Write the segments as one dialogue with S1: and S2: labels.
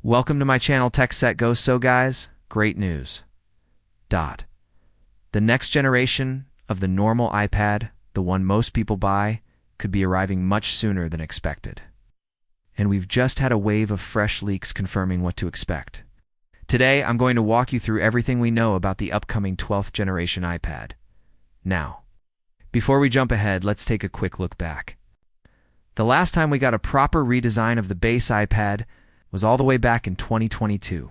S1: Welcome to my channel Tech Set Go. So guys, great news. The next generation of the normal iPad, the one most people buy, could be arriving much sooner than expected. And we've just had a wave of fresh leaks confirming what to expect. Today, I'm going to walk you through everything we know about the upcoming 12th generation iPad. Now, before we jump ahead, let's take a quick look back. The last time we got a proper redesign of the base iPad was all the way back in 2022.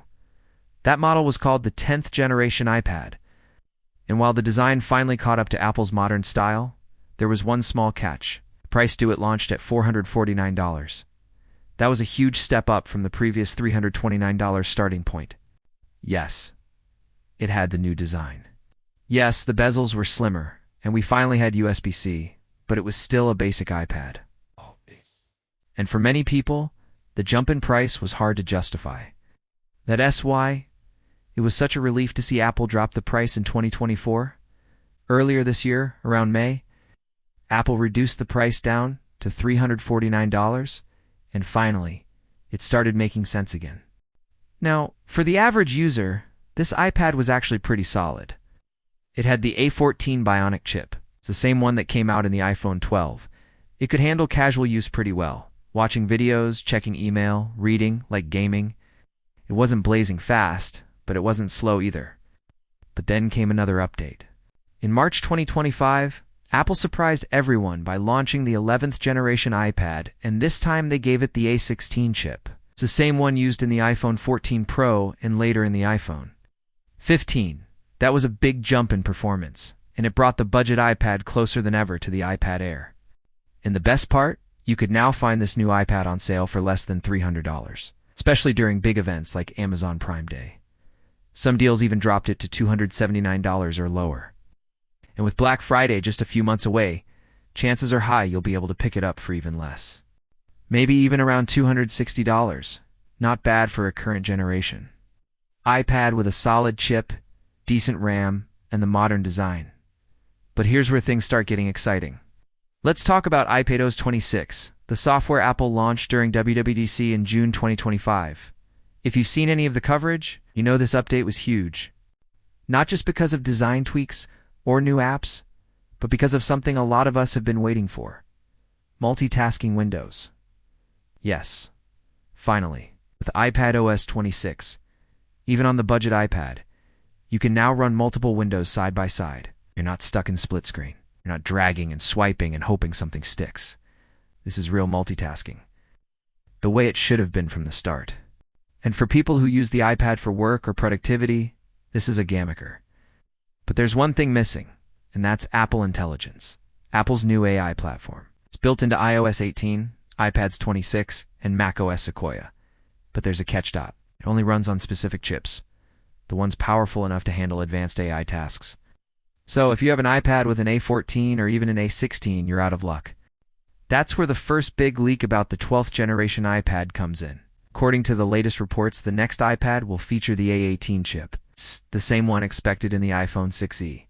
S1: That model was called the 10th generation iPad. And while the design finally caught up to Apple's modern style, there was one small catch. The price due it launched at $449. That was a huge step up from the previous $329 starting point. Yes, it had the new design. Yes, the bezels were slimmer, and we finally had USB-C, but it was still a basic iPad. And for many people, the jump in price was hard to justify. That's why it was such a relief to see Apple drop the price in 2024. Earlier this year, around May, Apple reduced the price down to $349, and finally, it started making sense again. Now, for the average user, this iPad was actually pretty solid. It had the A14 Bionic chip. It's the same one that came out in the iPhone 12. It could handle casual use pretty well. Watching videos, checking email, reading, like gaming. It wasn't blazing fast, but it wasn't slow either. But then came another update. In March 2025, Apple surprised everyone by launching the 11th generation iPad, and this time they gave it the A16 chip. It's the same one used in the iPhone 14 Pro and later in the iPhone 15. That was a big jump in performance, and it brought the budget iPad closer than ever to the iPad Air. And the best part? You could now find this new iPad on sale for less than $300, especially during big events like Amazon Prime Day. Some deals even dropped it to $279 or lower. And with Black Friday just a few months away, chances are high you'll be able to pick it up for even less. Maybe even around $260. Not bad for a current generation iPad with a solid chip, decent RAM, and the modern design. But here's where things start getting exciting. Let's talk about iPadOS 26, the software Apple launched during WWDC in June 2025. If you've seen any of the coverage, you know this update was huge. Not just because of design tweaks or new apps, but because of something a lot of us have been waiting for. Multitasking windows. Yes, finally, with iPadOS 26, even on the budget iPad, you can now run multiple windows side by side. You're not stuck in split screen. You're not dragging and swiping and hoping something sticks. This is real multitasking. The way it should have been from the start. And for people who use the iPad for work or productivity, this is a gamicker. But there's one thing missing, and that's Apple Intelligence, Apple's new AI platform. It's built into iOS 18, iPad's 26, and macOS Sequoia. But there's a catch. It only runs on specific chips, the ones powerful enough to handle advanced AI tasks. So if you have an iPad with an A14 or even an A16, you're out of luck. That's where the first big leak about the 12th generation iPad comes in. According to the latest reports, the next iPad will feature the A18 chip. It's the same one expected in the iPhone 6e.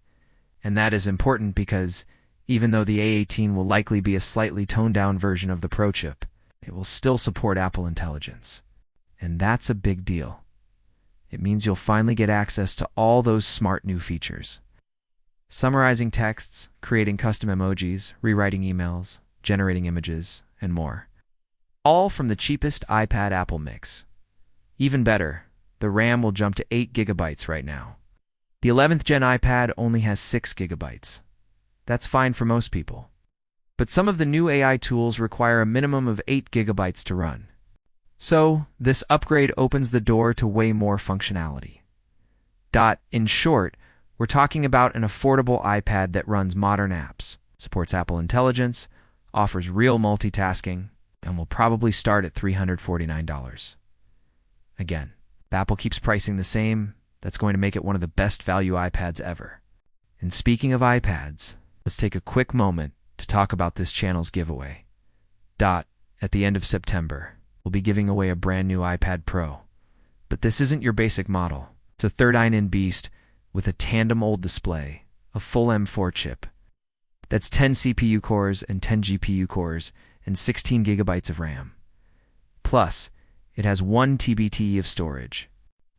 S1: And that is important because even though the A18 will likely be a slightly toned-down version of the Pro chip, it will still support Apple Intelligence. And that's a big deal. It means you'll finally get access to all those smart new features. Summarizing texts, creating custom emojis, rewriting emails, generating images, and more. All from the cheapest iPad Apple mix. Even better, the RAM will jump to 8 GB right now. The 11th gen iPad only has 6 GB. That's fine for most people. But some of the new AI tools require a minimum of 8 GB to run. So, this upgrade opens the door to way more functionality. In short, we're talking about an affordable iPad that runs modern apps, supports Apple Intelligence, offers real multitasking, and will probably start at $349. Again, if Apple keeps pricing the same, that's going to make it one of the best value iPads ever. And speaking of iPads, let's take a quick moment to talk about this channel's giveaway. At the end of September, we'll be giving away a brand new iPad Pro. But this isn't your basic model. It's a 13-inch beast with a tandem OLED display, a full M4 chip. That's 10 CPU cores and 10 GPU cores and 16 GB of RAM. Plus, It has 1 TB of storage.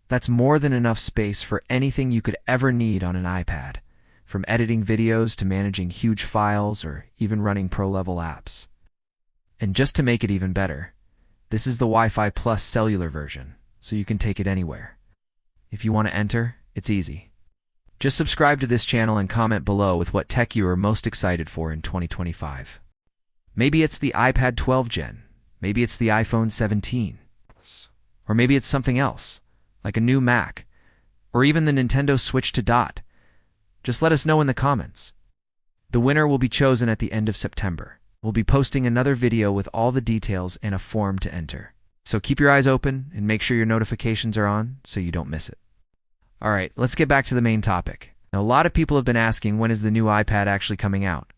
S1: That's more than enough space for anything you could ever need on an iPad, from editing videos to managing huge files or even running pro-level apps. And just to make it even better, this is the Wi-Fi Plus cellular version, so you can take it anywhere. If you want to enter, it's easy. Just subscribe to this channel and comment below with what tech you are most excited for in 2025. Maybe it's the iPad 12 Gen, maybe it's the iPhone 17, or maybe it's something else, like a new Mac, or even the Nintendo Switch to Dot. Just let us know in the comments. The winner will be chosen at the end of September. We'll be posting another video with all the details and a form to enter. So keep your eyes open and make sure your notifications are on so you don't miss it. Alright, let's get back to the main topic. Now, a lot of people have been asking when is the new iPad actually coming out.